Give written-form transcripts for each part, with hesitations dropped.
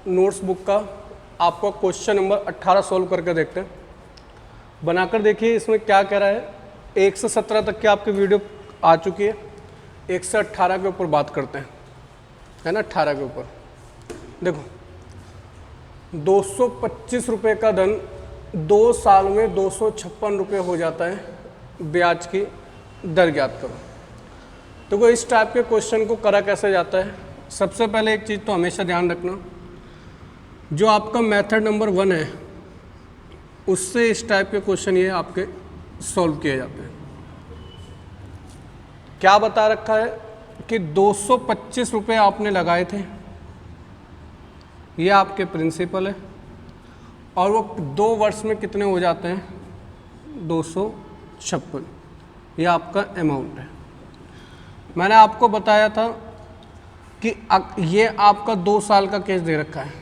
Notes book का आपको question number 18 solve करके देखते हैं। बनाकर देखिए इसमें क्या कह रहा है। 1 से 17 तक की आपकी वीडियो आ चुकी है, 1 से 18 के ऊपर बात करते हैं, है ना। 18 के ऊपर देखो, 225 रुपये का धन 2 साल में 256 रुपये हो जाता है, ब्याज की दर ज्ञात करो। देखो इस टाइप के क्वेश्चन को करा कैसे जाता है। सबसे पहले एक चीज़ तो हमेशा ध्यान रखना, जो आपका मेथड नंबर 1 है उससे इस टाइप के क्वेश्चन ये आपके सॉल्व किए जाते हैं। क्या बता रखा है कि 225 रुपये आपने लगाए थे, ये आपके प्रिंसिपल है, और वो 2 वर्ष में कितने हो जाते हैं, 256, ये आपका अमाउंट है। मैंने आपको बताया था कि ये आपका 2 साल का केस दे रखा है।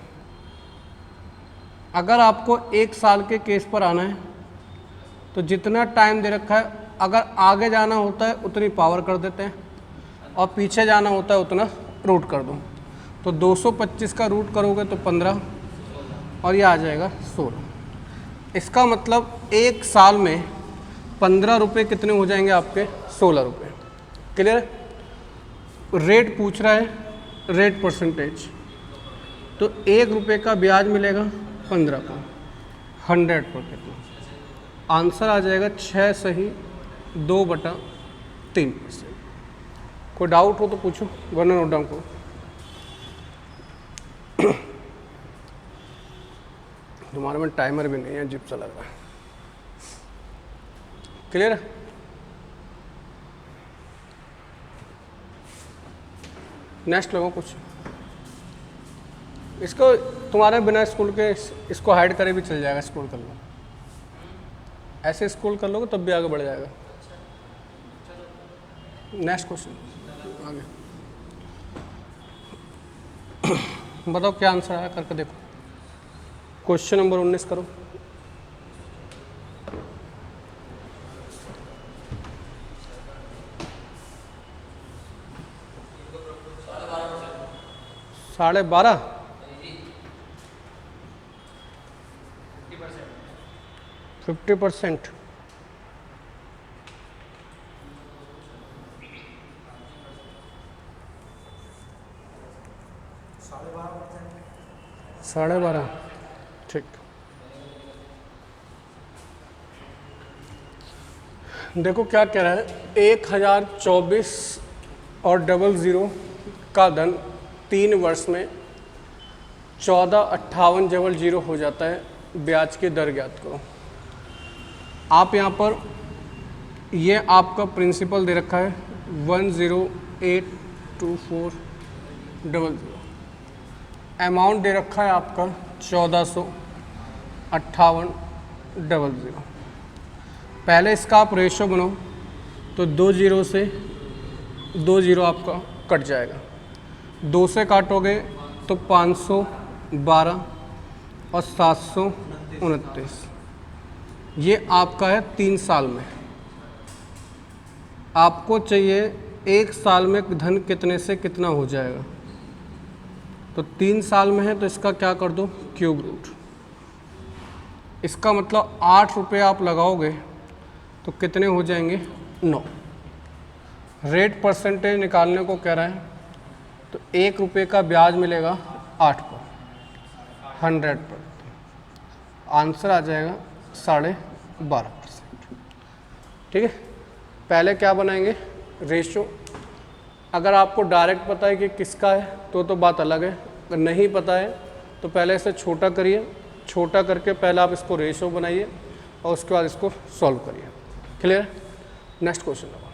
अगर आपको 1 साल के केस पर आना है तो जितना टाइम दे रखा है, अगर आगे जाना होता है उतनी पावर कर देते हैं और पीछे जाना होता है उतना रूट कर दो। तो 225 का रूट करोगे तो 15 और ये आ जाएगा 16। इसका मतलब 1 साल में 15 रुपये कितने हो जाएंगे आपके, 16 रुपये। क्लियर। रेट पूछ रहा है, रेट परसेंटेज, तो 1 रुपये का ब्याज मिलेगा 15 का, 100 पर कितना, आंसर आ जाएगा 6 सही 2/3%। कोई डाउट हो तो पूछो, वरना नोट डाउन करो। तुम्हारे में टाइमर भी नहीं है, अजीब सा लग रहा है। क्लियर है। नेक्स्ट लगो कुछ। इसको तुम्हारे बिना स्कूल के इसको हाइड करे भी चल जाएगा, स्कूल कर लो, ऐसे स्कूल कर लोगे तब भी आगे बढ़ जाएगा। नेक्स्ट क्वेश्चन आगे बताओ क्या आंसर आया, करके देखो। क्वेश्चन नंबर 19 करो। साढ़े 12, 50%। साढ़े 12, ठीक। देखो क्या कह रहा है, 1024 और 00 का धन 3 वर्ष में 1458 हो जाता है, ब्याज की दर ज्ञात करो। आप यहाँ पर ये आपका प्रिंसिपल दे रखा है 1082400, अमाउंट दे रखा है आपका 145800। पहले इसका आप रेशो बनाओ तो 2 जीरो से 2 जीरो आपका कट जाएगा, 2 से काटोगे तो 512 और 729। ये आपका है 3 साल में। आपको चाहिए 1 साल में धन कितने से कितना हो जाएगा, तो 3 साल में है तो इसका क्या कर दो, क्यूब रूट। इसका मतलब 8 रुपये आप लगाओगे तो कितने हो जाएंगे, 9। रेट परसेंटेज निकालने को कह रहा है, तो 1 रुपये का ब्याज मिलेगा 8 पर, 100 पर, आंसर आ जाएगा 12.5%। ठीक है। पहले क्या बनाएंगे, रेशो। अगर आपको डायरेक्ट पता है कि किसका है तो बात अलग है, अगर नहीं पता है तो पहले इसे छोटा करिए, छोटा करके पहले आप इसको रेशो बनाइए और उसके बाद इसको सॉल्व करिए। क्लियर। नेक्स्ट क्वेश्चन लगाओ।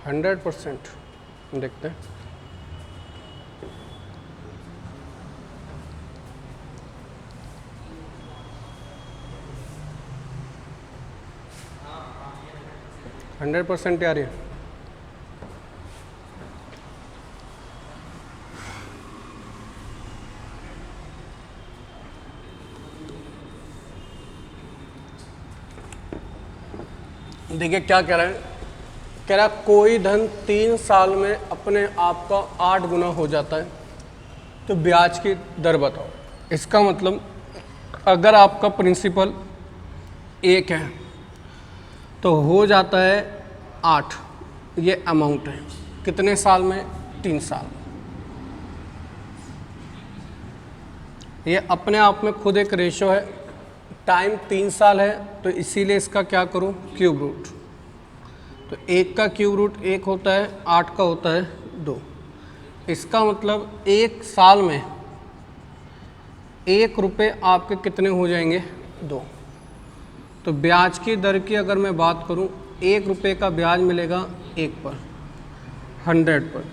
हंड्रेड % देखते हैं। हंड्रेड % आ रही है। देखिए क्या कह रहा है, कह रहा है कोई धन 3 साल में अपने आप का 8 गुना हो जाता है, तो ब्याज की दर बताओ। इसका मतलब अगर आपका प्रिंसिपल 1 है तो हो जाता है 8, ये अमाउंट है। कितने साल में? 3 साल। ये अपने आप में खुद एक रेशो है। टाइम 3 साल है तो इसीलिए इसका क्या करूं? Cube root. तो 1 का क्यूब रूट 1 होता है, 8 का होता है 2। इसका मतलब 1 साल में 1 रुपये आपके कितने हो जाएंगे? 2। तो ब्याज की दर की अगर मैं बात करूं, 1 रुपये का ब्याज मिलेगा 1 पर, 100 पर।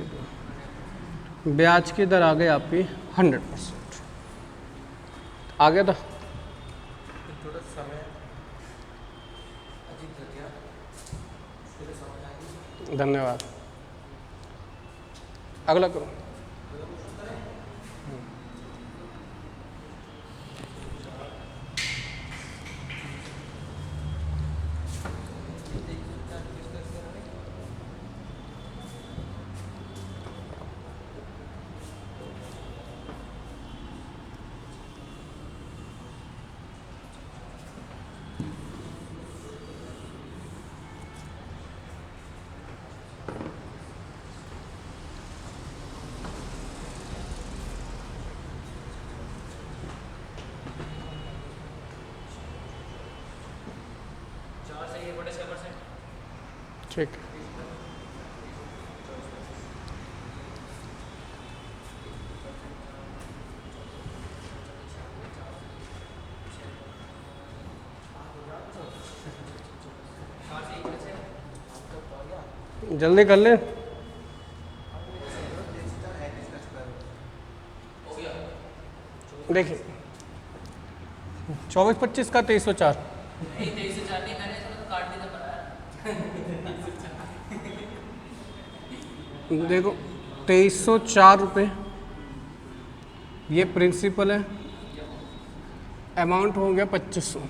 ब्याज की दर आ गई आपकी 100%। आ गया था? धन्यवाद। अगला करो। ठीक। जल्दी कर ले। देखिए 24-25 का 2304। नहीं 2304 नहीं, मैंने इसको तो काट देना पड़ा। देखो 2304 रुपये ये प्रिंसिपल है, अमाउंट हो गया 2500।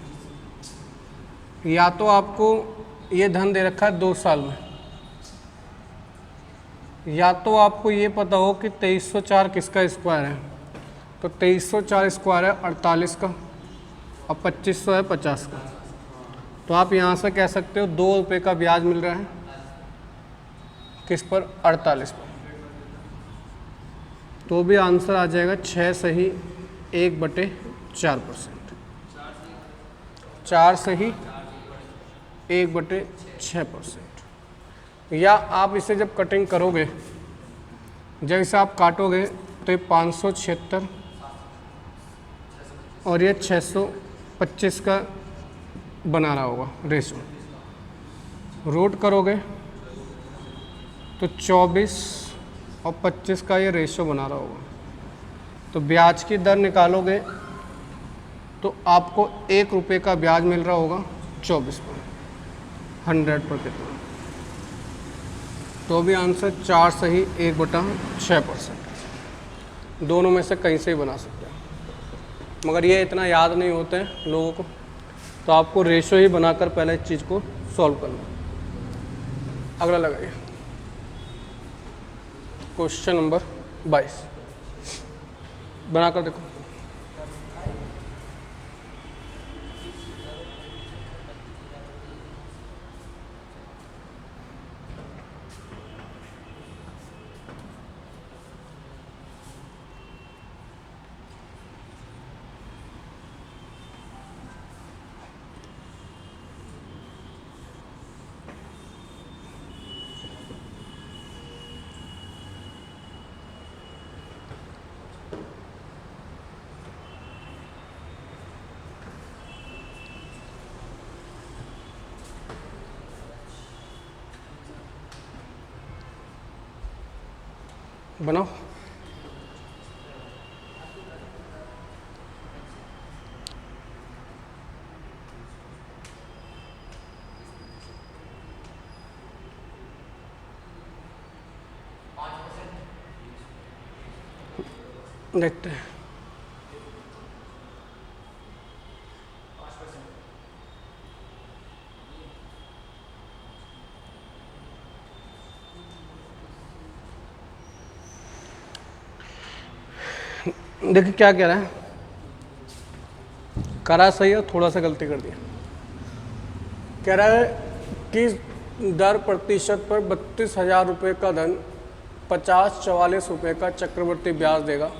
या तो आपको ये धन दे रखा है 2 साल में, या तो आपको ये पता हो कि 2304 किसका स्क्वायर है। तो 2304 स्क्वायर है 48 का और 2500 है 50 का। तो आप यहाँ से कह सकते हो 2 रुपये का ब्याज मिल रहा है किस पर? 48 पर। तो भी आंसर आ जाएगा 6 सही 1/4%। 4 सही 1/6%। या आप इसे जब कटिंग करोगे, जैसे आप काटोगे तो ये 576 और ये 625 का बना रहा होगा रेशो। रूट करोगे तो 24 और 25 का ये रेशो बना रहा होगा। तो ब्याज की दर निकालोगे तो आपको 1 रुपये का ब्याज मिल रहा होगा 24 पर, 100 पर कितना। तो भी आंसर 4 सही 1/6%। दोनों में से कहीं से ही बना सकते हैं, मगर ये इतना याद नहीं होते हैं लोगों को। तो आपको रेशो ही बनाकर पहले इस चीज़ को सॉल्व करना। अगला लगाइए क्वेश्चन नंबर 22, बनाकर देखो। बनाओ। देखते हैं। देखिए क्या कह रहा है, करा सही है, थोड़ा सा गलती कर दिया। कह रहा है कि दर प्रतिशत पर 32,000 रुपये का धन 50-44 रुपये का चक्रवृद्धि ब्याज देगा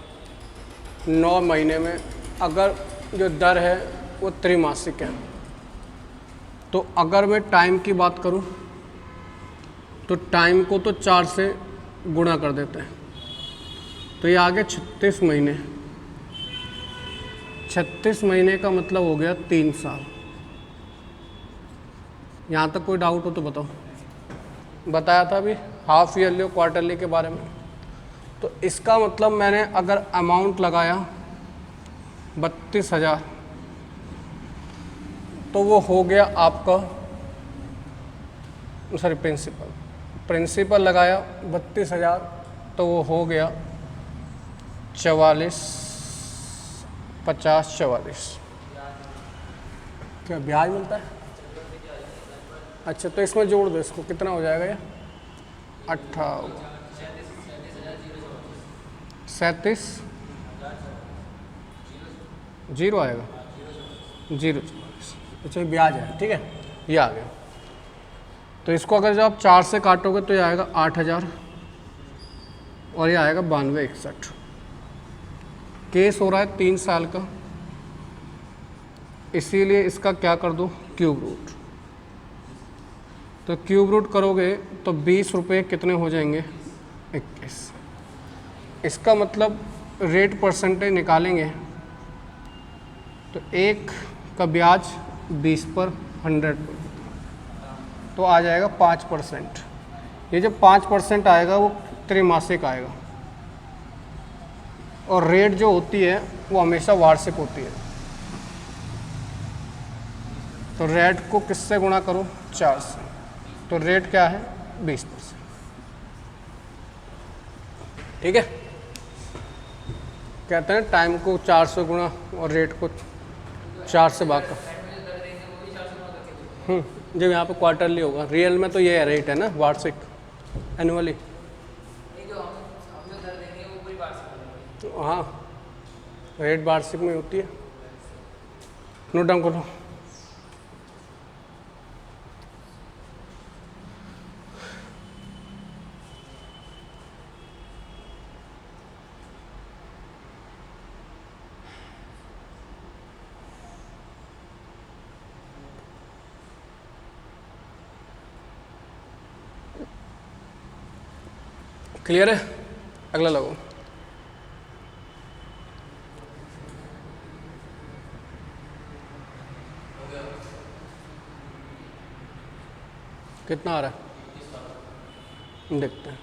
9 महीने में, अगर जो दर है वो त्रैमासिक है। तो अगर मैं टाइम की बात करूं तो टाइम को तो 4 से गुणा कर देते हैं, तो ये आ गया 36 महीने। 36 महीने का मतलब हो गया 3 साल। यहाँ तक कोई डाउट हो तो बताओ। बताया था अभी हाफ ईयरली और क्वार्टरली के बारे में। तो इसका मतलब मैंने अगर अमाउंट लगाया 32,000 तो वो हो गया आपका, सॉरी प्रिंसिपल लगाया 32,000 तो वो हो गया 50-44। क्या ब्याज मिलता है? अच्छा, तो इसमें जोड़ दो, इसको कितना हो जाएगा ये 37 जीरो आएगा, 044। अच्छा, ये ब्याज है, ठीक है, ये आ गया। तो इसको अगर जब आप 4 से काटोगे तो ये आएगा 8,000 और ये आएगा 9261। केस हो रहा है 3 साल का, इसीलिए इसका क्या कर दो, क्यूब रूट। तो क्यूब रूट करोगे तो 20 रुपये कितने हो जाएंगे, 21। इसका मतलब रेट परसेंटेज निकालेंगे तो एक का ब्याज 20 पर 100 पर, तो आ जाएगा 5%। ये जब 5% आएगा वो त्रैमासिक आएगा, और रेट जो होती है वो हमेशा वार्षिक होती है। तो रेट को किससे गुणा करो, 4 से, तो रेट क्या है 20%। ठीक है, कहते हैं टाइम को 4 से गुणा और रेट को 4 से भाग कर। जब यहाँ पे क्वार्टरली होगा, रियल में तो ये रेट है ना, वार्षिक, एनुअली। हाँ, रेट वार्षिक में होती है। नोट डाउन करो। क्लियर है? अगला लगो। कितना आ रहा है देखते हैं।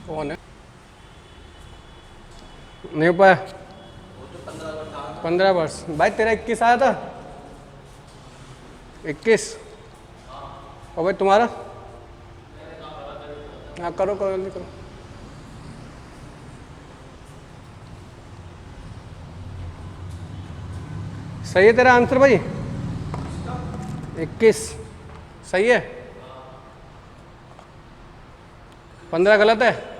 कौन है? नहीं हो पाया? 15 वर्ष। भाई तेरा 21 आया था? 21। और भाई तुम्हारा? हाँ करो करो, जल्दी करो। सही है तेरा आंसर भाई? 21 सही है? 15 गलत है?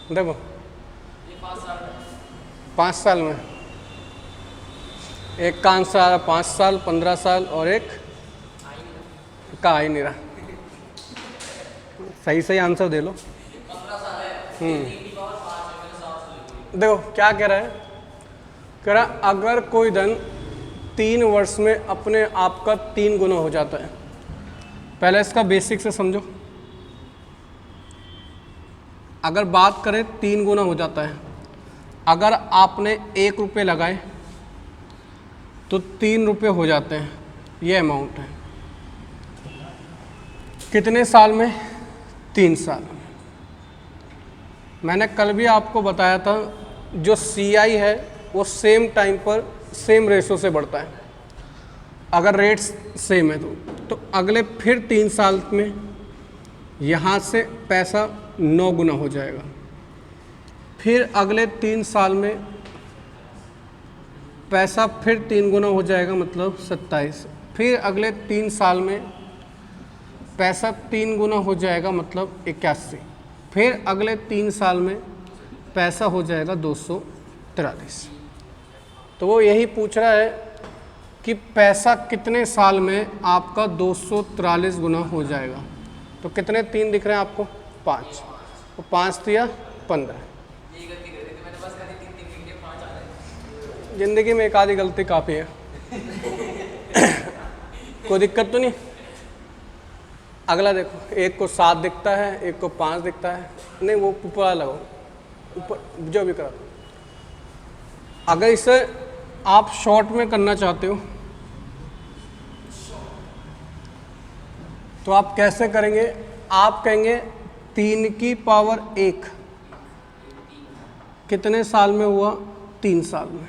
देखो 5 साल में एक का आंसर आ रहा 5 साल, 15 साल, और एक का आ ही नहीं रहा। सही सही आंसर दे लो। देखो क्या कह रहा है, कह रहा अगर कोई धन 3 वर्ष में अपने आप का 3 गुना हो जाता है। पहले इसका बेसिक से समझो। अगर बात करें 3 गुना हो जाता है अगर आपने 1 रुपये लगाए तो 3 रुपये हो जाते हैं, ये अमाउंट है। कितने साल में? 3 साल। मैंने कल भी आपको बताया था जो CI है वो सेम टाइम पर सेम रेशो से बढ़ता है, अगर रेट्स सेम है तो अगले फिर 3 साल में यहाँ से पैसा 9 गुना हो जाएगा। फिर अगले 3 साल में पैसा फिर 3 गुना हो जाएगा, मतलब 27। फिर अगले 3 साल में पैसा 3 गुना हो जाएगा, मतलब 81। फिर अगले 3 साल में पैसा हो जाएगा 243। तो वो यही पूछ रहा है कि पैसा कितने साल में आपका 243 गुना हो जाएगा। तो कितने 3 दिख रहे हैं आपको? 5। तो 5 दिया 15। यही गलती कर रही थी मैंने, बस खाली 3 लिख दिए, 5 आ रहे हैं। ज़िंदगी में एक आधी गलती काफ़ी है। कोई दिक्कत तो नहीं। अगला देखो, एक को 7 दिखता है, एक को 5 दिखता है। नहीं, वो ऊपर लगाओ, ऊपर जो भी करा। अगर इसे आप शॉर्ट में करना चाहते हो तो आप कैसे करेंगे? आप कहेंगे 3 की पावर 1 कितने साल में हुआ? 3 साल में।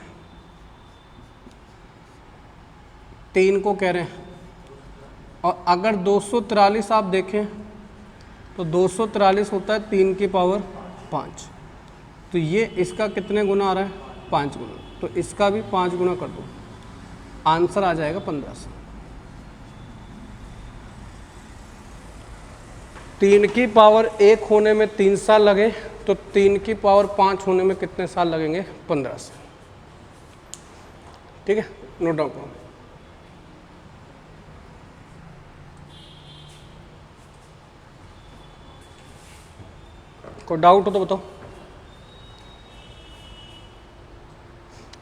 3 को कह रहे हैं। और अगर 243 आप देखें तो 243 होता है 3 की पावर 5। तो ये इसका कितने गुना आ रहा है? 5 गुना। तो इसका भी 5 गुना कर दो, आंसर आ जाएगा 1500। 3 की पावर 1 होने में 3 साल लगे, तो 3 की पावर 5 होने में कितने साल लगेंगे? 1500। ठीक है, नोट डाउन करो। कोई डाउट हो तो बताओ।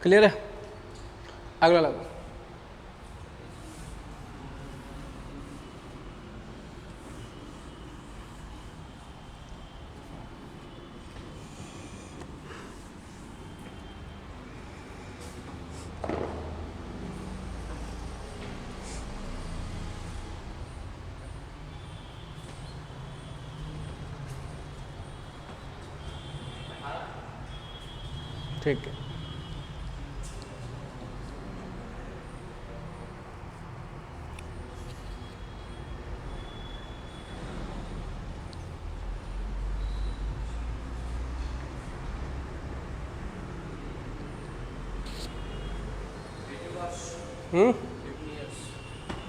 क्लियर है? अगला लगा। ठीक है,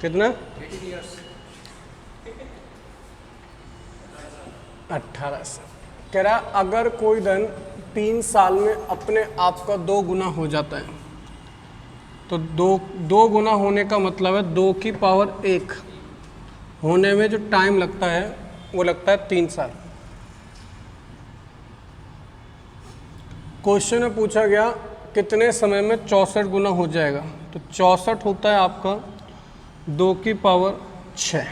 कितना? 1800। कह रहा अगर कोई धन 3 साल में अपने आप का 2 गुना हो जाता है, तो 2 गुना होने का मतलब है 2 की पावर 1 होने में जो टाइम लगता है वो लगता है 3 साल। क्वेश्चन में पूछा गया कितने समय में 64 गुना हो जाएगा। तो 64 होता है आपका 2 की पावर 6।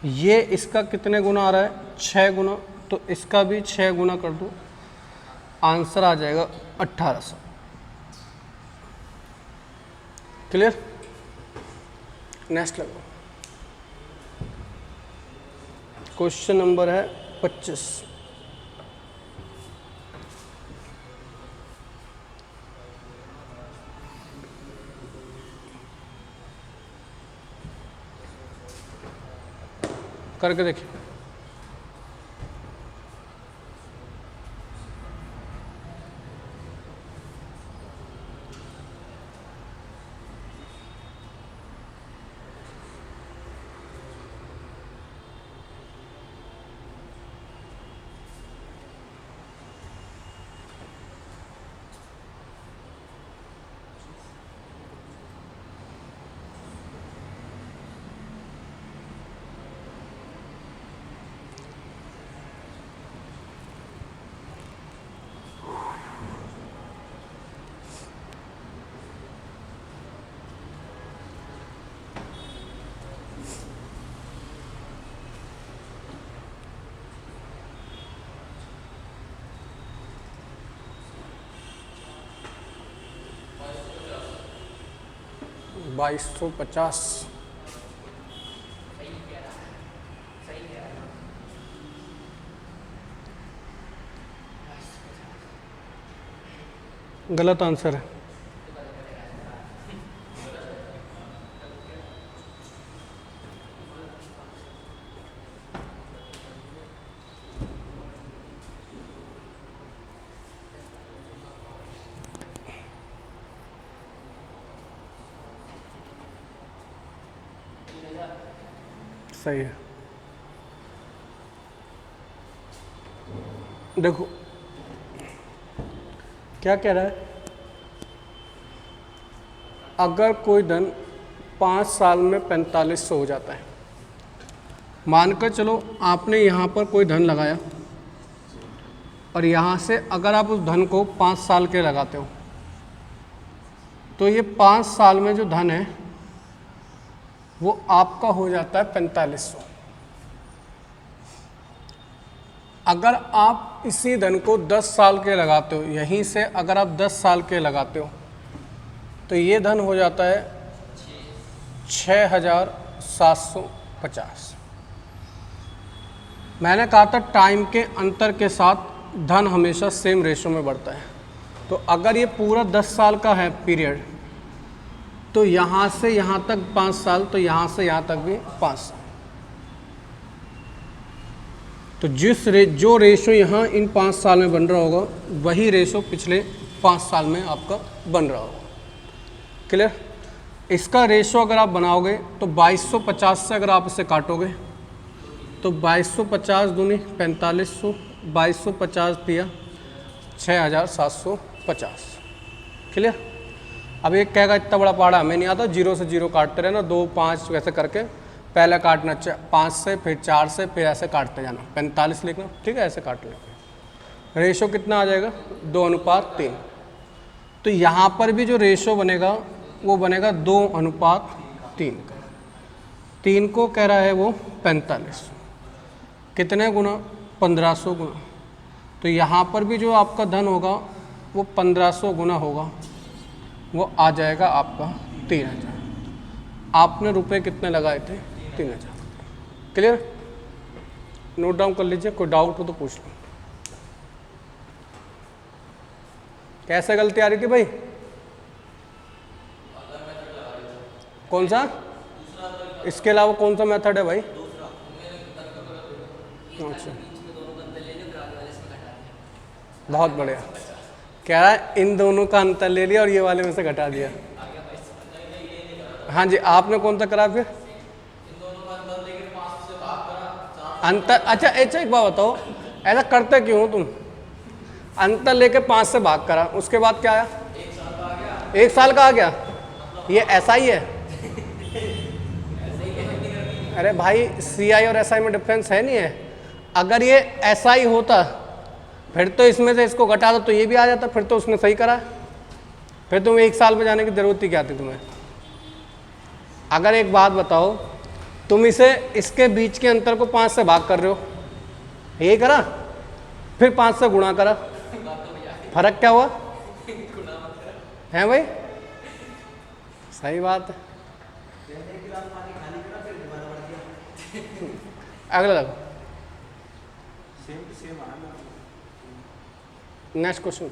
ये इसका कितने गुना आ रहा है? 6 गुना। तो इसका भी 6 गुना कर दो, आंसर आ जाएगा 1800। क्लियर? नेक्स्ट लगो। क्वेश्चन नंबर है 25। करके देखिए। 2250। गलत आंसर है। सही है। देखो क्या कह रहा है, अगर कोई धन 5 साल में 4500 हो जाता है, मानकर चलो आपने यहाँ पर कोई धन लगाया और यहाँ से अगर आप उस धन को 5 साल के लगाते हो तो ये 5 साल में जो धन है वो आपका हो जाता है 4500। अगर आप इसी धन को 10 साल के लगाते हो, यहीं से अगर आप 10 साल के लगाते हो तो ये धन हो जाता है 6750। मैंने कहा था टाइम के अंतर के साथ धन हमेशा सेम रेशो में बढ़ता है। तो अगर ये पूरा 10 साल का है पीरियड, तो यहाँ से यहाँ तक 5 साल, तो यहाँ से यहाँ तक भी 5 साल। तो जो रेशो यहाँ इन 5 साल में बन रहा होगा वही रेशो पिछले 5 साल में आपका बन रहा होगा। क्लियर? इसका रेशो अगर आप बनाओगे तो 2250 से अगर आप इसे काटोगे तो 2250 दूनी 4500, 2250 दिया 6750। क्लियर? अब एक कहेगा इतना बड़ा पहाड़ा हमें नहीं आता, 0 से 0 काटते रहना, 2 5 वैसे करके पहले काटना 5 से, फिर 4 से, फिर ऐसे काटते जाना, 45 लिखना, ठीक है, ऐसे काट लेंगे। रेशो कितना आ जाएगा 2:3। तो यहाँ पर भी जो रेशो बनेगा वो बनेगा 2:3 का। 3 को कह रहा है वो 45, कितने गुना 1500 गुना। तो यहाँ पर भी जो आपका धन होगा वो 1500 गुना होगा, वो आ जाएगा आपका 3000। आपने रुपए कितने लगाए थे? 3000। क्लियर? नोट डाउन कर लीजिए, कोई डाउट हो तो पूछ लो। कैसे गलती आ रही थी भाई? कौन सा? इसके अलावा कौन सा मेथड है भाई? अच्छा, बहुत बढ़िया। कह रहा है इन दोनों का अंतर ले लिया और ये वाले में से घटा दिया। हाँ जी, आपने कौन सा करा फिर? अंतर। अच्छा अच्छा, एक बात बताओ, ऐसा करते क्यों हो तुम? अंतर लेके 5 से भाग करा, उसके बाद क्या आया? 1 साल का आ गया। ये ऐसा ही है। अरे भाई, CI और SI में डिफरेंस है नहीं है। अगर ये SI होता फिर तो इसमें से इसको घटा दो तो ये भी आ जाता, फिर तो उसने सही करा। फिर तुम्हें 1 साल में जाने की जरूरत ही क्या थी तुम्हें? अगर एक बात बताओ, तुम इसे इसके बीच के अंतर को 5 से भाग कर रहे हो, यही करा, फिर 5 से गुणा करा, फर्क क्या हुआ? है भाई? सही बात है। अगला देखो, नेक्स्ट क्वेश्चन।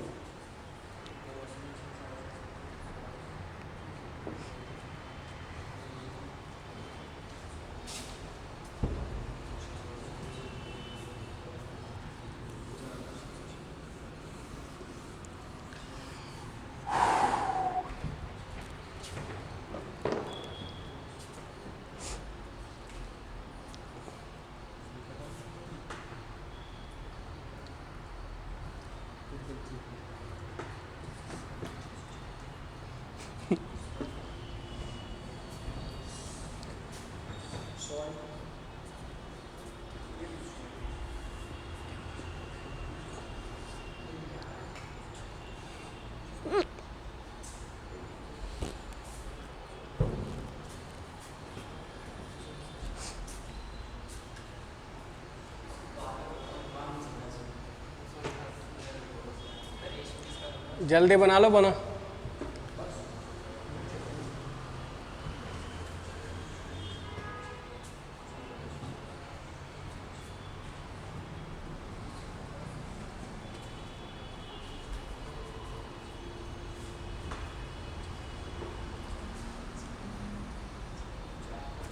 जल्दी बना लो, बना।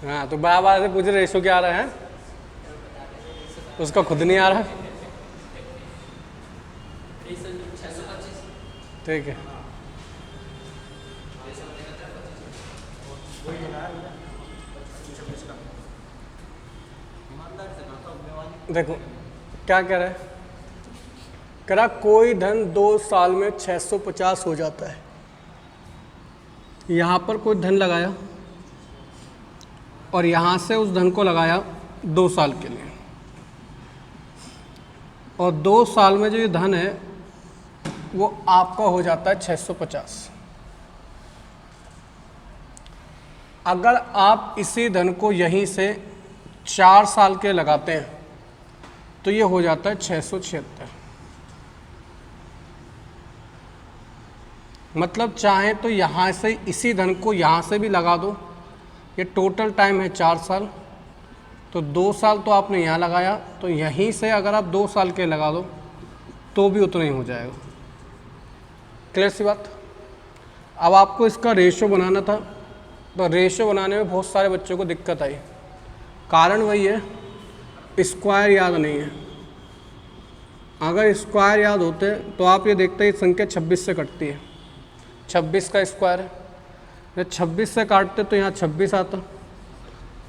हाँ तो बार बार से पूछ रहे रेशो क्या आ रहा है, उसका खुद नहीं आ रहा। ठीक है, देखो क्या कह रहा है, कह रहा कोई धन 2 साल में 650 हो जाता है। यहाँ पर कोई धन लगाया और यहाँ से उस धन को लगाया 2 साल के लिए, और 2 साल में जो ये धन है वो आपका हो जाता है 650। अगर आप इसी धन को यहीं से 4 साल के लगाते हैं तो ये हो जाता है 676। मतलब चाहे तो यहाँ से इसी धन को यहाँ से भी लगा दो, ये टोटल टाइम है 4 साल, तो 2 साल तो आपने यहाँ लगाया, तो यहीं से अगर आप 2 साल के लगा दो तो भी उतना ही हो जाएगा। क्लियर सी बात। अब आपको इसका रेशो बनाना था, तो रेशो बनाने में बहुत सारे बच्चों को दिक्कत आई। कारण वही है, स्क्वायर याद नहीं है। अगर स्क्वायर याद होते तो आप ये देखते हैं संख्या 26 से कटती है, 26 का स्क्वायर है, जब 26 से काटते तो यहाँ 26 आता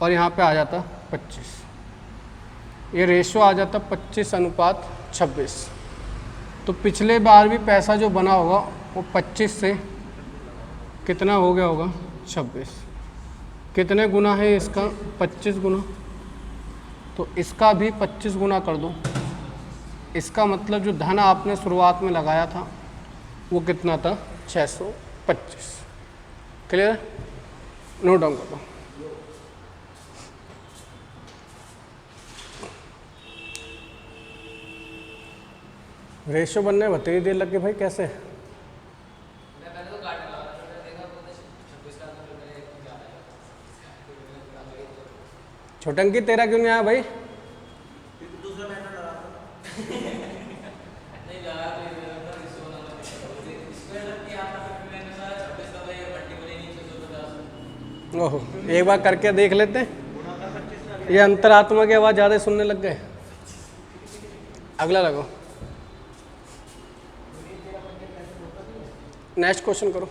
और यहाँ पे आ जाता 25। ये रेशो आ जाता 25:26। तो पिछले बार भी पैसा जो बना होगा वो 25 से कितना हो गया होगा 26। कितने गुना है इसका, 25 गुना, तो इसका भी 25 गुना कर दो। इसका मतलब जो धन आपने शुरुआत में लगाया था वो कितना था, 625। क्लियर, नोट डाउन कर दो। रेशो बनने में बतेरी देर लग गई भाई, कैसे? मैंने तो काटने लगा था, मैंने देखा वो 26 का, तो मैंने क्या आया छोटंकी तेरा क्यों नहीं आया भाई? दूसरा मैटर लगा नहीं लगा तो इसको ना इसको लगती है आपका 50 में सारा 26 का भाई मल्टीपल ही नहीं 650। ओहो, एक बार करके देख लेते हैं। ये अंतरात्मा की आवाज़ ज़्यादा सुनने लग गए। अगला लगो, नेक्स्ट क्वेश्चन करो।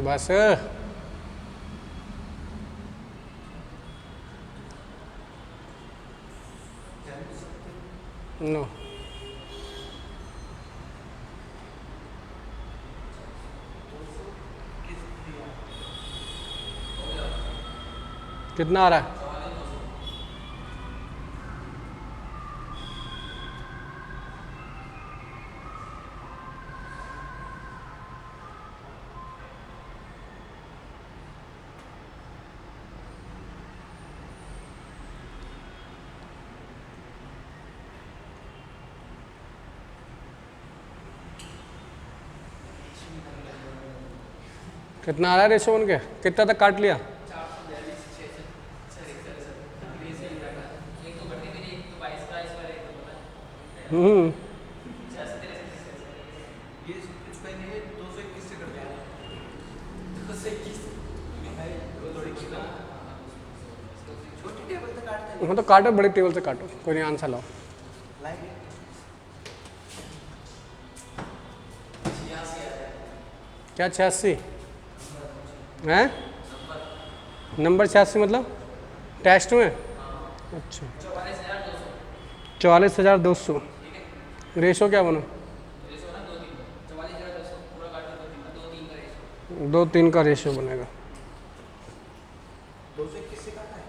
बस नो, कितना आ रहा है? कितना आ रहा है रेशो बन के? कितना तक काट लिया? हम्म, ये इसका नहीं 221 से कर दिया। छोटी टेबल से काटते हैं। हाँ तो काटो, बड़ी टेबल से काटो, कोई नहीं, आंसर लाओ। लाएंगे क्या 86 हैं? नंबर 86 मतलब टेस्ट में? अच्छा, 44,200। रेशो क्या बना? 2-3 का रेशो बनेगा। 221 से काटना है।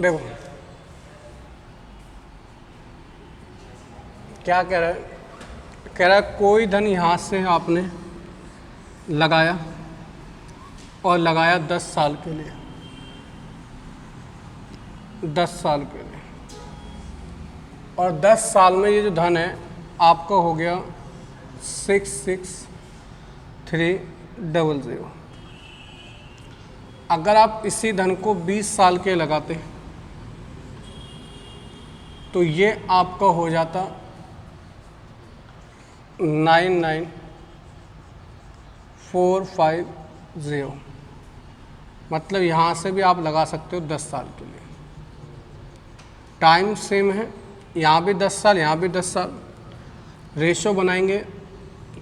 देखो क्या कह रहा है, कह रहा है कोई धन यहाँ से आपने लगाया और लगाया 10 साल के लिए, 10 साल के लिए, और 10 साल में ये जो धन है आपका हो गया 66300। अगर आप इसी धन को 20 साल के लगाते तो ये आपका हो जाता 99450। मतलब यहाँ से भी आप लगा सकते हो 10 साल के लिए। टाइम सेम है, यहाँ भी 10 साल, यहाँ भी 10 साल। रेशो बनाएंगे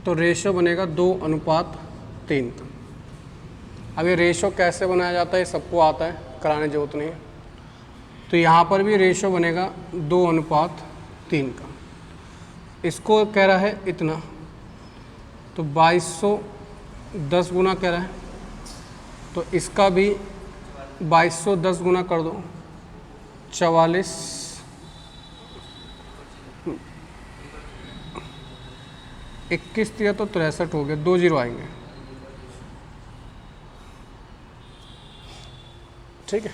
तो रेशो बनेगा 2:3 का। अब ये रेशो कैसे बनाया जाता है सबको आता है, कराने जरूरत नहीं है। तो यहाँ पर भी रेशो बनेगा 2:3 का। इसको कह रहा है इतना, तो 2210 गुना कह रहा है, तो इसका भी 2210 गुना कर दो, 44, 21 दिया तो 63 हो गया, 2 जीरो आएंगे। ठीक है,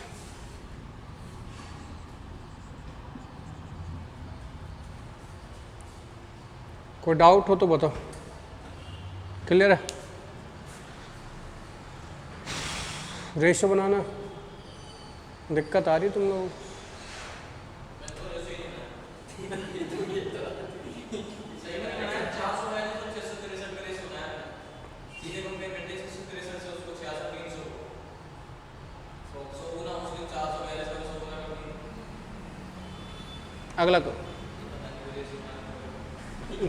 कोई डाउट हो तो बताओ। क्लियर है? रेशो बनाना दिक्कत आ रही तुम लोगों को? अगला तो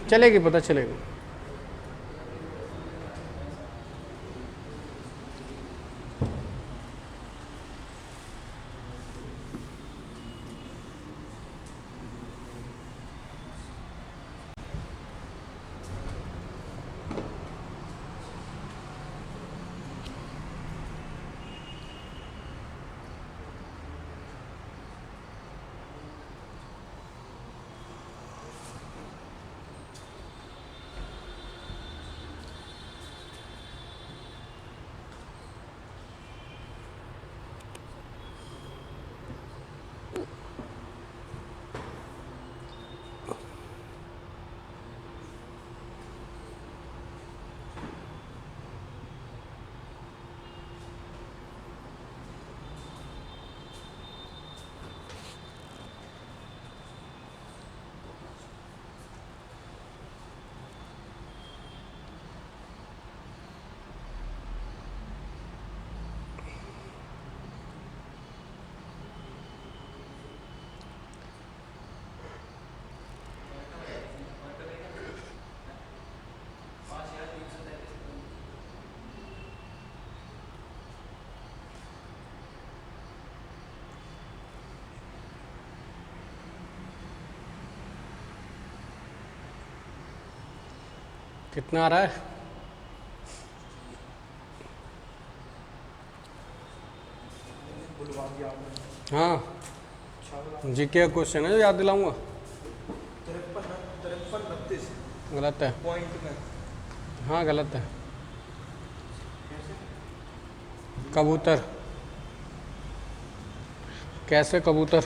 चलेगी, पता चलेगा। कितना आ रहा है? हाँ, जीके का क्वेश्चन है जो याद दिलाऊंगा। 53-32 गलत है। पॉइंट में। हाँ गलत है। कबूतर, कैसे कबूतर?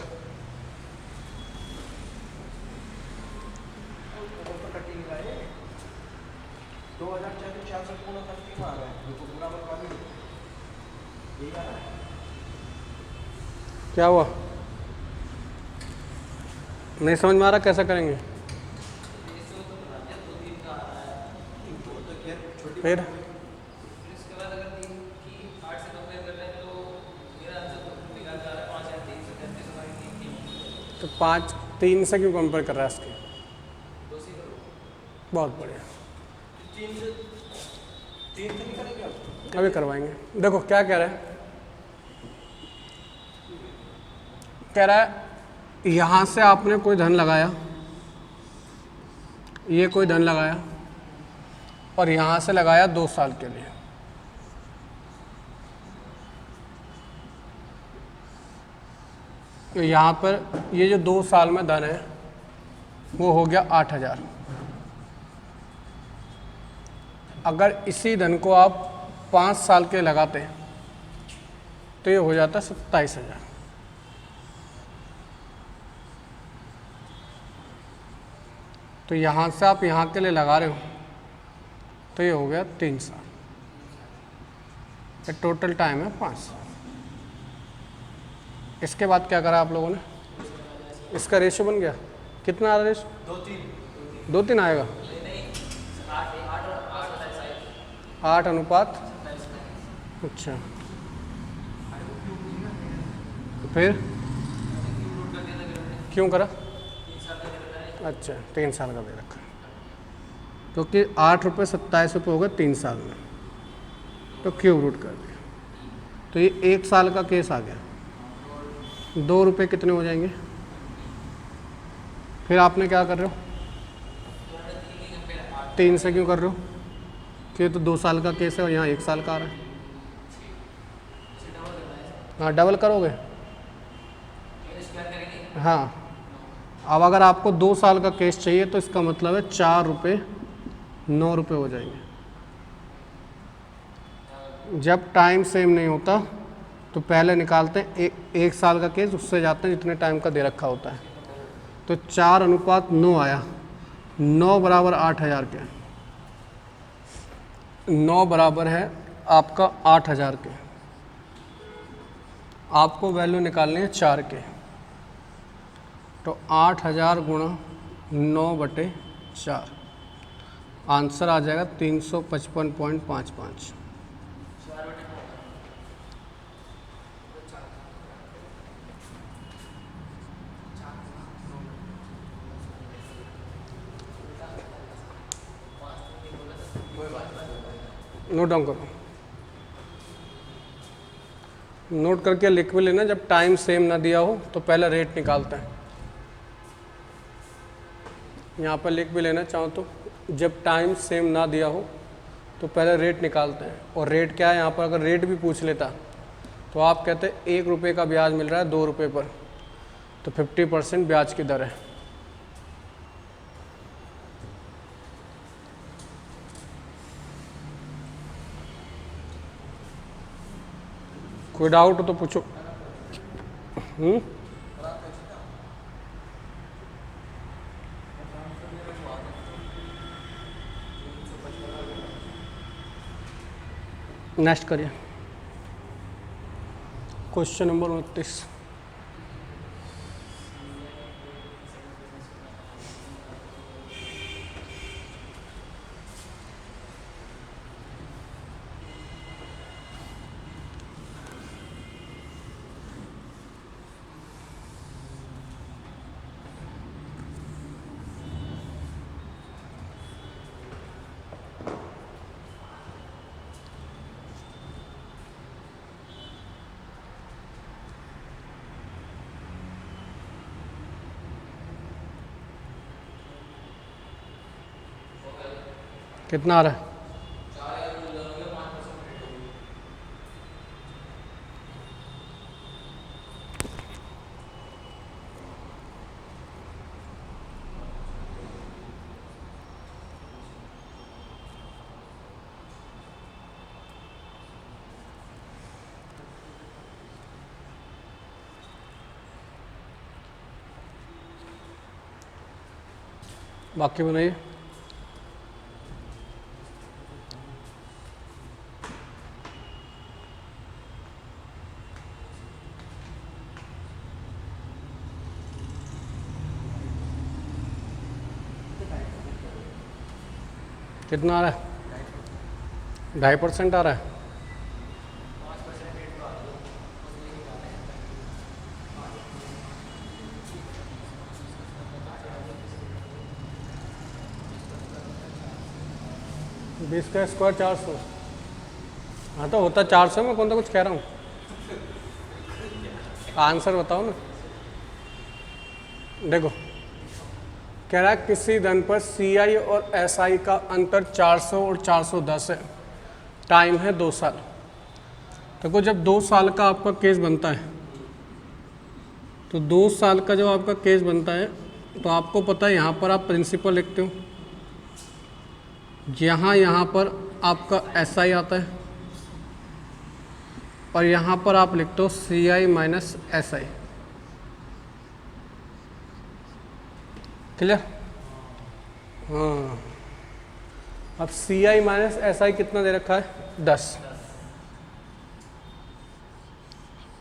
कटिंग का है 2004 पूर्ण करके आ रहा है, तो बराबर का भी यही आ रहा है। क्या हुआ? नहीं समझ में आ रहा, कैसा करेंगे? फिर इसके बाद अगर 3 की 8 से कंपेयर कर रहे हैं तो मेरा आंसर तो निकाल जा रहा है 5 या 3 से 33 हमारी 3 तो 5 3 से क्यों कंपेयर कर रहा है इसके? 2 से करो। बहुत बढ़िया, 3 से निकलेंगे अब। अभी करवाएंगे। देखो क्या कह रहा है, कह रहा है यहाँ से आपने कोई धन लगाया, ये कोई धन लगाया और यहाँ से लगाया 2 साल के लिए। तो यहाँ पर ये जो 2 साल में धन है वो हो गया 8,000। अगर इसी धन को आप 5 साल के लगाते हैं तो ये हो जाता 27,000। तो यहाँ से आप यहाँ के लिए लगा रहे हो तो ये हो गया 3 साल। ये टोटल टाइम है 5 साल। इसके बाद क्या करा आप लोगों ने? इसका रेशो बन गया, कितना आ रहा रेशो? 2:3 आएगा। 8 अनुपात, अच्छा फिर क्यों करा? अच्छा 3 साल का दे रखा है, क्योंकि 8 रुपये 27 रुपये होगा 3 साल में, तो क्यूब रूट कर दिया। तो ये 1 साल का केस आ गया। 2 रुपये कितने हो जाएंगे? फिर आपने क्या कर रहे हो? 3 से क्यों कर रहे हो? कि तो 2 साल का केस है और यहाँ 1 साल का आ रहा है। हाँ डबल करोगे, हाँ। अब अगर आपको 2 साल का केस चाहिए तो इसका मतलब है 4 रुपये 9 रुपये हो जाएंगे। जब टाइम सेम नहीं होता तो पहले निकालते हैं 1 साल का केस, उससे जाते हैं जितने टाइम का दे रखा होता है। तो 4 अनुपात 9 आया, 9 बराबर 8,000 के, 9 बराबर है आपका 8,000 के। आपको वैल्यू निकालनी है 4 के, तो 8,000 गुणा 9/4, आंसर आ जाएगा 355.55। नोट डाउन करो, नोट करके लिख भी लेना। जब टाइम सेम ना दिया हो तो पहले रेट निकालते हैं। यहाँ पर लिख भी लेना चाहो तो, जब टाइम सेम ना दिया हो तो पहले रेट निकालते हैं। और रेट क्या है यहाँ पर? अगर रेट भी पूछ लेता तो आप कहते 1 रुपये का ब्याज मिल रहा है 2 रुपये पर, तो 50% ब्याज की दर है। कोई डाउट हो तो पूछो। नेक्स्ट करिए, क्वेश्चन नंबर 29। कितना आ रहा है? बाकी बनाइए। कितना आ रहा है? 2.5% आ रहा है। बीस का स्क्वायर 400। हाँ तो होता 400, मैं कौन सा कुछ कह रहा हूँ। आंसर बताओ ना। देखो कह रहा है किसी धन पर CI और SI का अंतर 400 और 410 है, टाइम है 2 साल। देखो जब 2 साल का आपका केस बनता है तो 2 साल का जब आपका केस बनता है तो आपको पता है यहाँ पर आप प्रिंसिपल लिखते हो, यहाँ पर आपका SI आता है और यहाँ पर आप लिखते हो CI माइनस SI। क्लियर? हाँ, अब CI माइनस SI कितना दे रखा है? 10।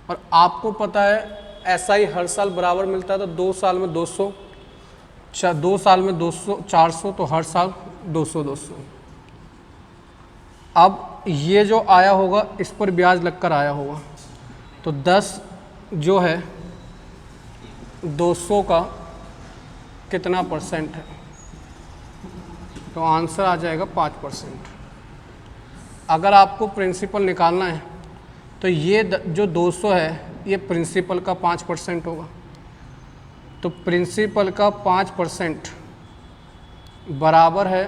और आपको पता है SI हर साल बराबर मिलता है, तो 2 साल में 200, 2 साल में 200 400, तो हर साल 200 200। अब ये जो आया होगा इस पर ब्याज लगकर आया होगा, तो 10 जो है 200 का कितना % है? तो आंसर आ जाएगा 5%। अगर आपको प्रिंसिपल निकालना है तो ये जो 200 है ये प्रिंसिपल का 5% होगा, तो प्रिंसिपल का 5% बराबर है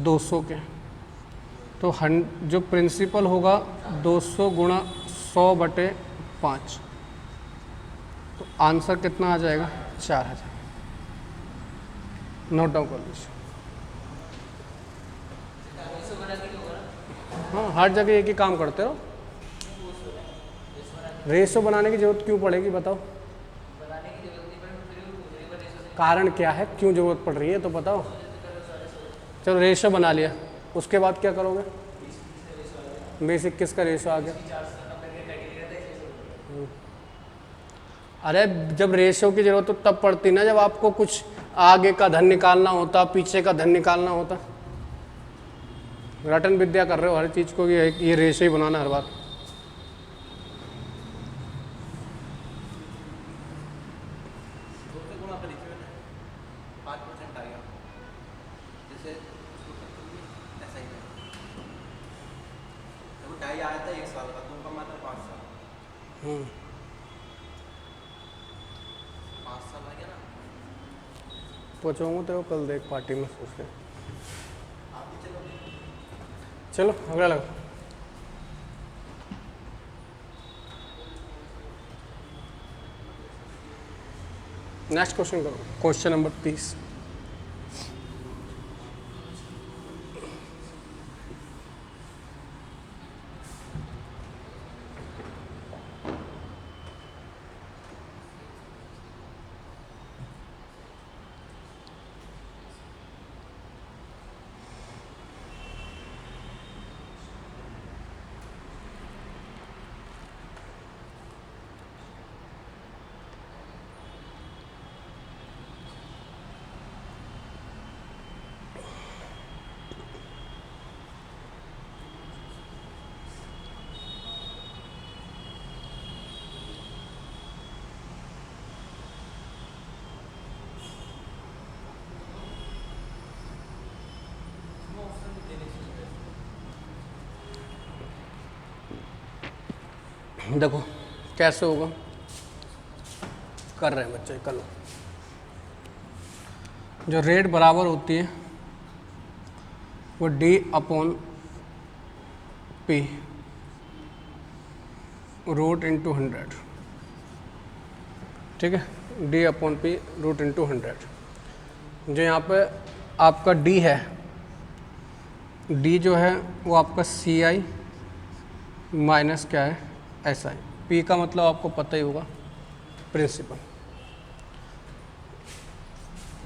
200 के। तो जो प्रिंसिपल होगा 200 गुणा 100/5, तो आंसर कितना आ जाएगा? 4000। नोट डाउन कर लीजिए। हाँ, हर जगह एक ही काम करते हो। रेशो बनाने की जरूरत क्यों पड़ेगी बताओ? कारण क्या है, क्यों जरूरत पड़ रही है तो बताओ। चलो रेशो बना लिया, उसके बाद क्या करोगे? 20-21 का रेशो आ गया। अरे जब रेशो की जरूरत तो तब पड़ती ना जब आपको कुछ आगे का धन निकालना होता, पीछे का धन निकालना होता। रटन विद्या कर रहे हो हर चीज़ को, ये रेशो ही बनाना हर बार। पूछूंगा तो कल देख पार्टी में सोच के। चलो अगला लगा। नेक्स्ट क्वेश्चन करो, क्वेश्चन नंबर 30। देखो कैसे होगा, कर रहे हैं बच्चे, कर लो। जो रेट बराबर होती है वो D/P √100, ठीक है। D/P √100। जो यहाँ पे आपका D है, D जो है वो आपका CI माइनस क्या है? SI। P का मतलब आपको पता ही होगा, प्रिंसिपल।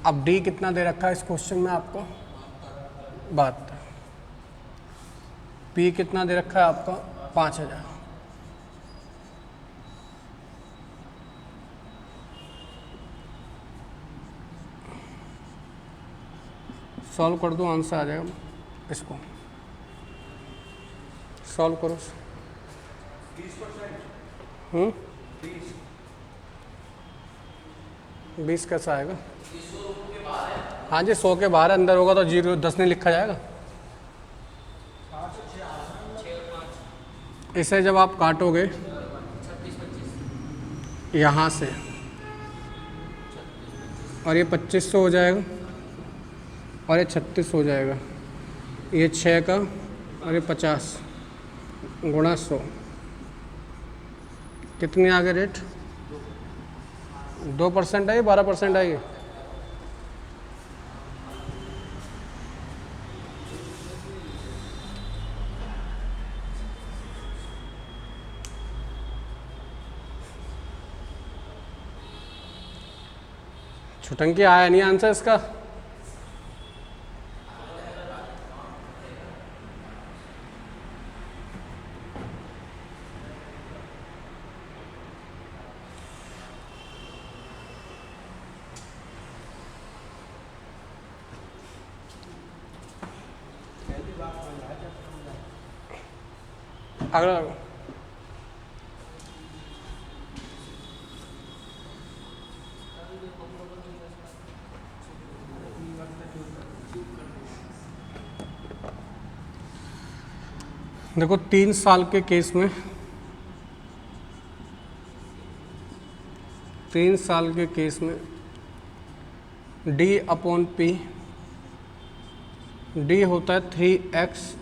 अब D कितना दे रखा है इस क्वेश्चन में आपको? 72। P कितना दे रखा है आपका? 5000। सॉल्व कर दो, आंसर आ जाएगा। इसको सॉल्व करो। 20 कैसा आएगा? हाँ जी, 100 के बाहर अंदर होगा तो 0 10 नहीं लिखा जाएगा। इसे जब आप काटोगे यहाँ से, और ये 2500 हो जाएगा और ये 3600 हो जाएगा। ये 6 का और ये 50 गुणा 100, कितने आ गए रेट? 2% आई, 12% आई। छुटंकी आया नहीं आंसर इसका। अगला देखो, 3 साल के केस में 3 साल के केस में D/P, D होता है 3x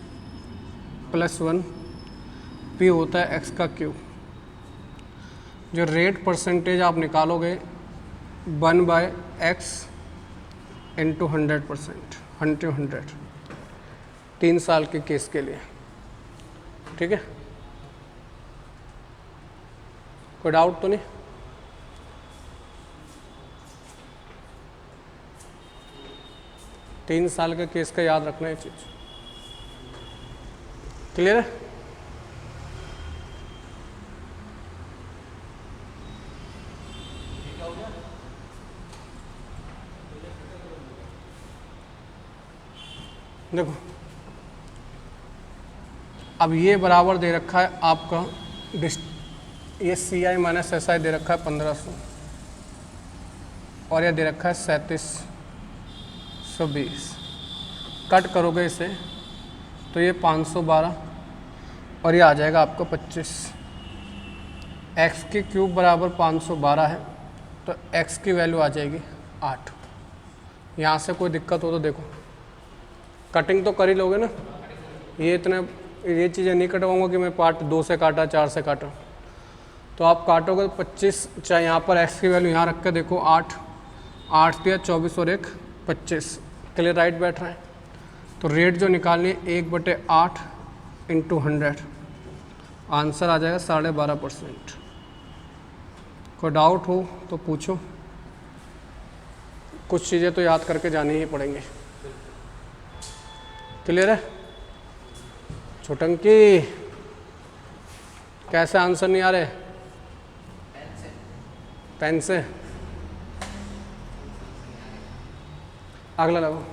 + 1, P होता है x का क्यूब। जो रेट परसेंटेज आप निकालोगे 1/x × 100%, 100, 3 साल के केस के लिए। ठीक है, कोई डाउट तो नहीं? तीन साल के केस का याद रखना है चीज। क्लियर है? देखो, अब ये बराबर दे रखा है आपका ये CI - SI दे रखा है 1500 और ये दे रखा है 3720। कट करोगे इसे तो ये 512 और ये आ जाएगा आपका 25। x के क्यूब बराबर 512 है तो x की वैल्यू आ जाएगी 8। यहाँ से कोई दिक्कत हो तो देखो, कटिंग तो कर ही लोगे ना। ये चीज़ें नहीं कटवाऊंगा कि मैं पार्ट 2 से काटा, 4 से काटा। तो आप काटोगे तो 25, चाहे यहाँ पर x की वैल्यू यहाँ रख के देखो 8 दिया 24 और 1 25। क्लियर? राइट बैठ रहा है। तो रेट जो निकालनी है 1/8 × 100, आंसर आ जाएगा 12.5%। कोई डाउट हो तो पूछो, कुछ चीज़ें तो याद करके जानी ही पड़ेंगी। क्लियर है? छोटंकी कैसे आंसर नहीं आ रहे? पेन से। अगला लगाओ।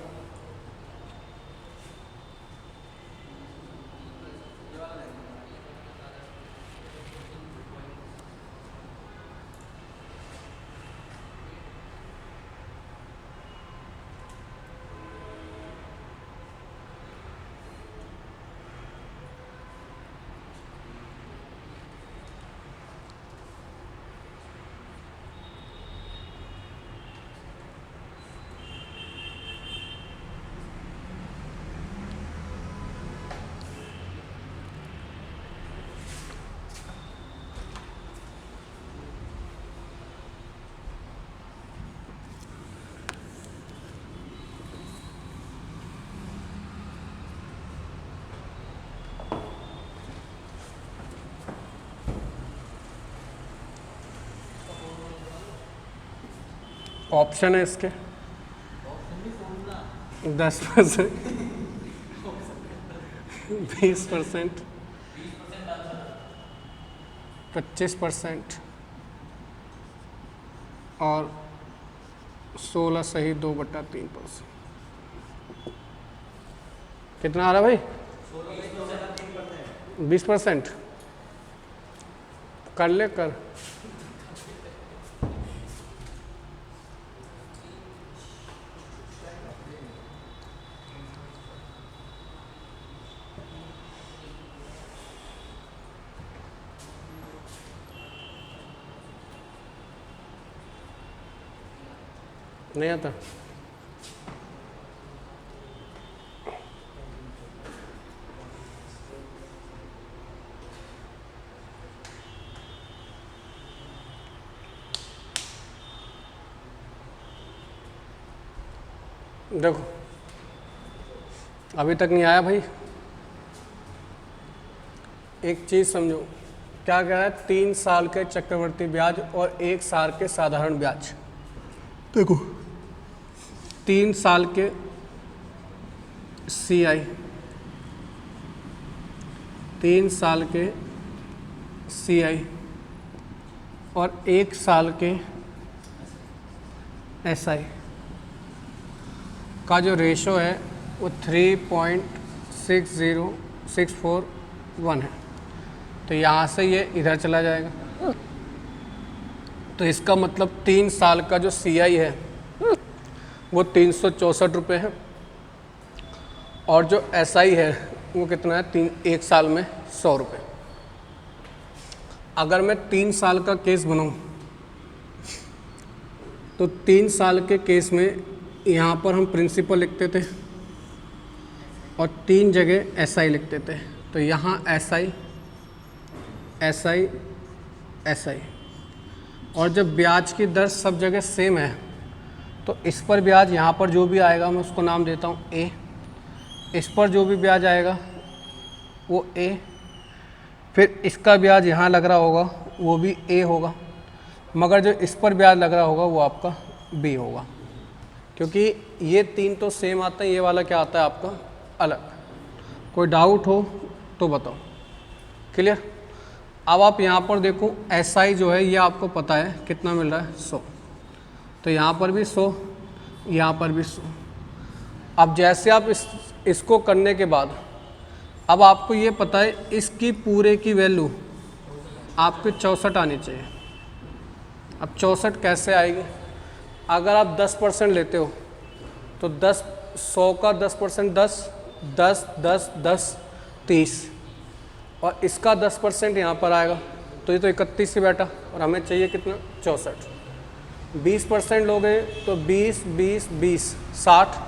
ऑप्शन है इसके 10%, 20%, 25% और 16 सही 2/3%। कितना आ रहा भाई? 20%। कर ले कर। नहीं आता? देखो अभी तक नहीं आया भाई। एक चीज़ समझो, क्या कह रहा है, 3 साल के चक्रवर्ती ब्याज और 1 साल के साधारण ब्याज। देखो 3 साल के CI, 3 साल के CI और 1 साल के SI का जो रेशो है वो 3.60641 है। तो यहाँ से ये इधर चला जाएगा। तो इसका मतलब 3 साल का जो CI है वो 364 रुपये है और जो SI है वो कितना है, 1 साल में 100 रुपये। अगर मैं 3 साल का केस बनाऊँ तो 3 साल के केस में यहाँ पर हम प्रिंसिपल लिखते थे और 3 जगह SI लिखते थे। तो यहाँ SI SI SI, और जब ब्याज की दर सब जगह सेम है तो इस पर ब्याज यहाँ पर जो भी आएगा मैं उसको नाम देता हूँ A, इस पर जो भी ब्याज आएगा वो A, फिर इसका ब्याज यहाँ लग रहा होगा वो भी A होगा, मगर जो इस पर ब्याज लग रहा होगा वो आपका B होगा, क्योंकि ये 3 तो सेम आता है, ये वाला क्या आता है आपका अलग। कोई डाउट हो तो बताओ। क्लियर। अब आप यहाँ पर देखो SI जो है ये आपको पता है कितना मिल रहा है, 100। तो यहाँ पर भी 100, यहाँ पर भी 100। अब जैसे आप इसको करने के बाद अब आपको ये पता है इसकी पूरे की वैल्यू आपके 64 आनी चाहिए। अब 64 कैसे आएगी, अगर आप 10% लेते हो तो 100 का 10% 10 10 10 10 30 और इसका 10% यहाँ पर आएगा, तो ये तो 31 से बैठा और हमें चाहिए कितना, 64। 20% लोगे तो 20 20 20 60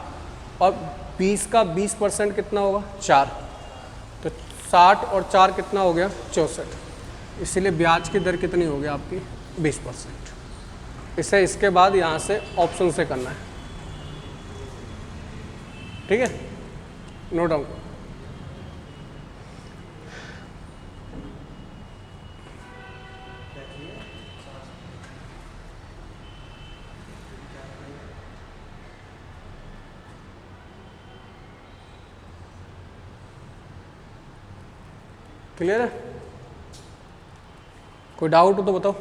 और 20 का 20% कितना होगा, 4। तो 60 और 4 कितना हो गया, 64। इसीलिए ब्याज की दर कितनी होगी आपकी, 20%। इसे इसके बाद यहाँ से ऑप्शन से करना है। ठीक है, नो डाउट। क्लियर है, कोई डाउट हो तो बताओ।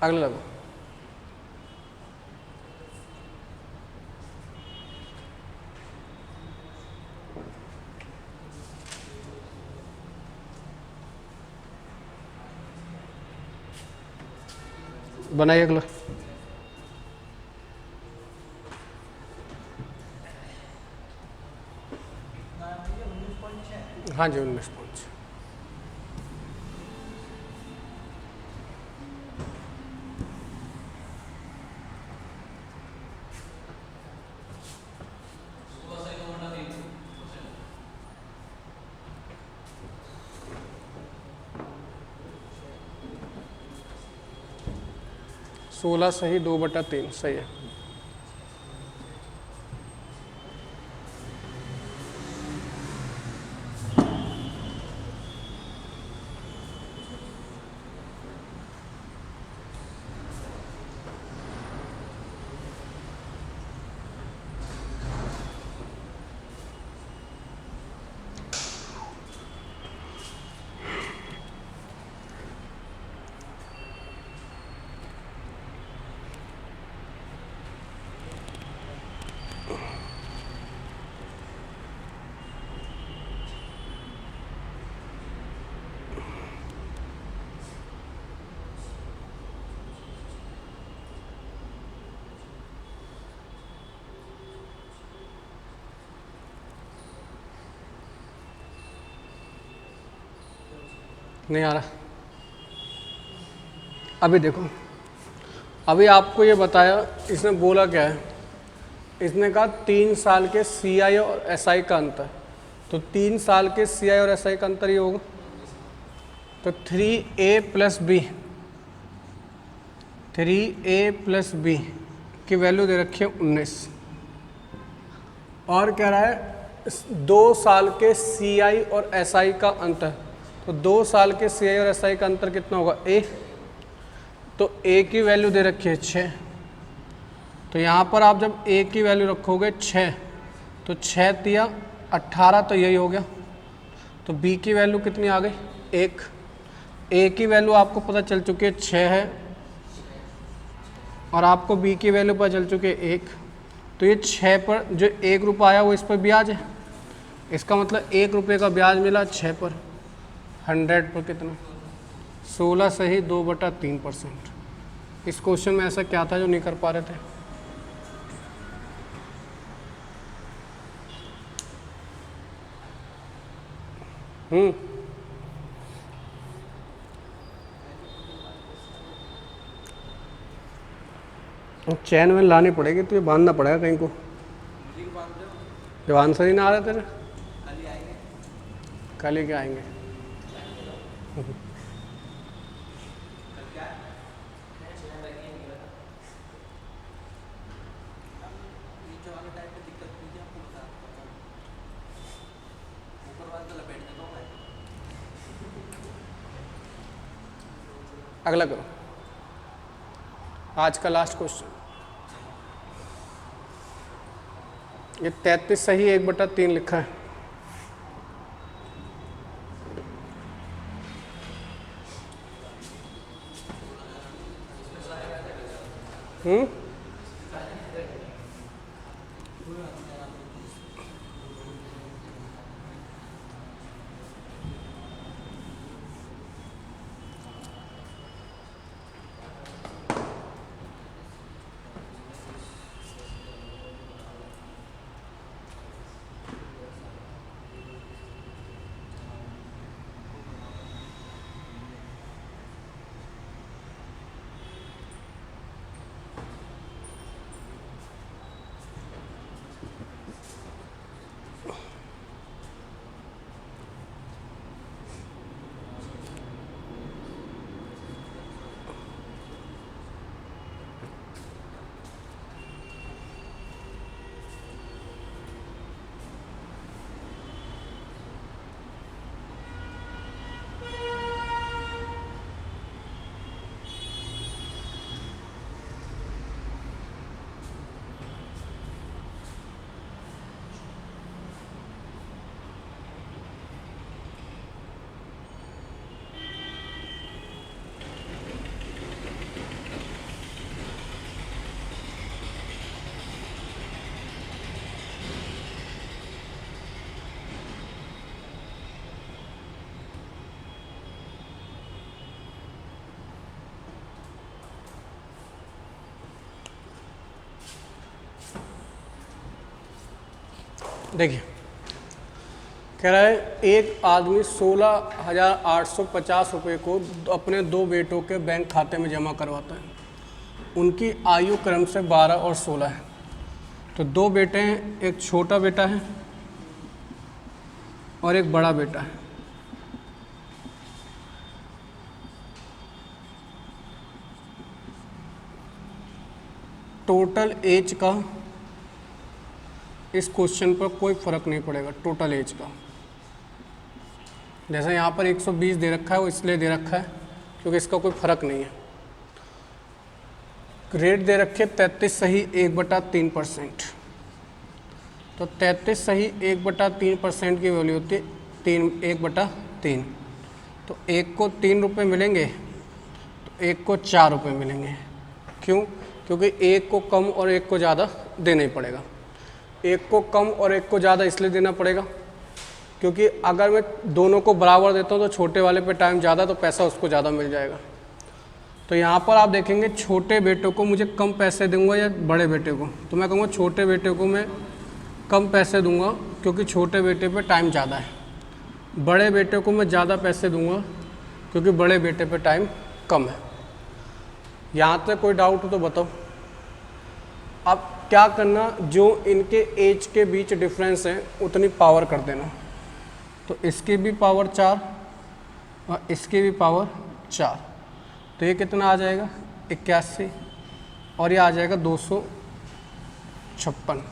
अगले लगो। बनाइए अगला। हाँ जी, 19 पॉइंट। सोलह सही 2/3 सही है। नहीं आ रहा। अभी देखो, अभी आपको ये बताया, इसने बोला क्या है, इसने कहा 3 साल के CI और SI का अंतर। तो 3 साल के CI और SI का अंतर ये होगा, तो 3A + B 3a plus b की वैल्यू दे रखी है 19 और कह रहा है 2 साल के CI और SI का अंतर। तो 2 साल के CI और SI का अंतर कितना होगा a, तो a की वैल्यू दे रखी है 6। तो यहाँ पर आप जब a की वैल्यू रखोगे 6 तो 6 तिया 18, तो यही हो गया। तो b की वैल्यू कितनी आ गई 1। a की वैल्यू आपको पता चल चुकी है 6 है और आपको b की वैल्यू पता चल चुकी है 1। तो ये 6 पर जो 1 रुपया आया वो इस पर ब्याज है, इसका मतलब 1 रुपये का ब्याज मिला 6 पर। 100 पर कितना 16 सही 2/3%। इस क्वेश्चन में ऐसा क्या था जो नहीं कर पा रहे थे? चैन में लानी पड़ेगी, तो ये बांधना पड़ेगा कहीं को। जब आंसर ही ना आ रहा तेरे, कल ही क्या आएंगे? अगला करो, आज का लास्ट क्वेश्चन। ये 33 सही 1/3 लिखा है। देखिए, कह रहा है एक आदमी 16,850 रुपये को अपने 2 बेटों के बैंक खाते में जमा करवाता है। उनकी आयु क्रम से 12 और 16 है। तो 2 बेटे हैं, एक छोटा बेटा है और एक बड़ा बेटा है। टोटल एज का इस क्वेश्चन पर कोई फर्क नहीं पड़ेगा। टोटल एज का जैसे यहाँ पर 120 दे रखा है, वो इसलिए दे रखा है क्योंकि इसका कोई फर्क नहीं है। रेट दे रखे 33 सही 1/3%। तो 33 सही 1/3% की वैल्यू होती है 1/3। तो एक को 3 रुपये मिलेंगे, तो एक को 4 रुपये मिलेंगे। क्यों? क्योंकि एक को कम और एक को ज़्यादा देना ही पड़ेगा। एक को कम और एक को ज़्यादा इसलिए देना पड़ेगा क्योंकि अगर मैं दोनों को बराबर देता हूँ तो छोटे वाले पे टाइम ज़्यादा, तो पैसा उसको ज़्यादा मिल जाएगा। तो यहाँ पर आप देखेंगे छोटे बेटे को मुझे कम पैसे दूंगा या बड़े बेटे को, तो मैं कहूँगा छोटे बेटे को मैं कम पैसे दूंगा क्योंकि छोटे बेटे पे टाइम ज़्यादा है। बड़े बेटे को मैं ज़्यादा पैसे दूंगा क्योंकि बड़े बेटे पे टाइम कम है। यहाँ तक कोई डाउट हो तो बताओ। अब क्या करना, जो इनके एज के बीच डिफरेंस है उतनी पावर कर देना। तो इसकी भी पावर 4 और इसकी भी पावर 4, तो ये कितना आ जाएगा 81 और ये आ जाएगा 256।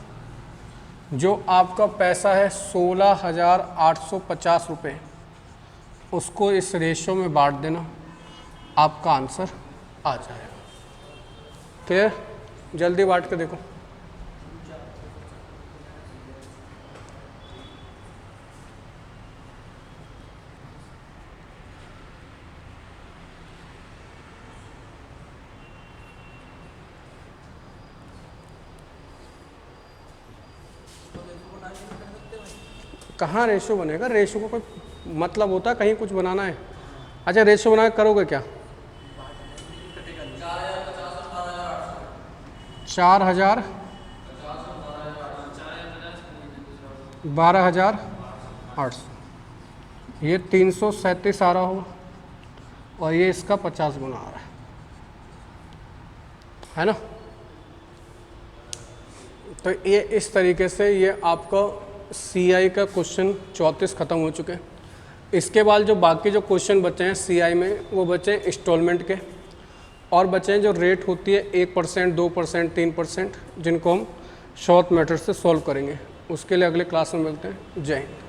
जो आपका पैसा है 16,850 रुपये, उसको इस रेशो में बांट देना, आपका आंसर आ जाएगा। क्लियर? जल्दी बांट के देखो। कहाँ रेशो बनेगा? रेशो का कोई मतलब होता है? कहीं कुछ बनाना है? अच्छा, रेशो बना के करोगे क्या? 4,000 12,800, ये 337 आ रहा होगा और ये इसका 50 गुना आ रहा है ना? तो ये इस तरीके से ये आपका CI का क्वेश्चन 34 ख़त्म हो चुके हैं। इसके बाद जो बाकी जो क्वेश्चन बचे हैं CI में, वो बचे हैं इंस्टॉलमेंट के, और बचे हैं जो रेट होती है 1%, 2%, 3%, जिनको हम शॉर्ट मेथड से सॉल्व करेंगे। उसके लिए अगले क्लास में मिलते हैं। जय हिंद।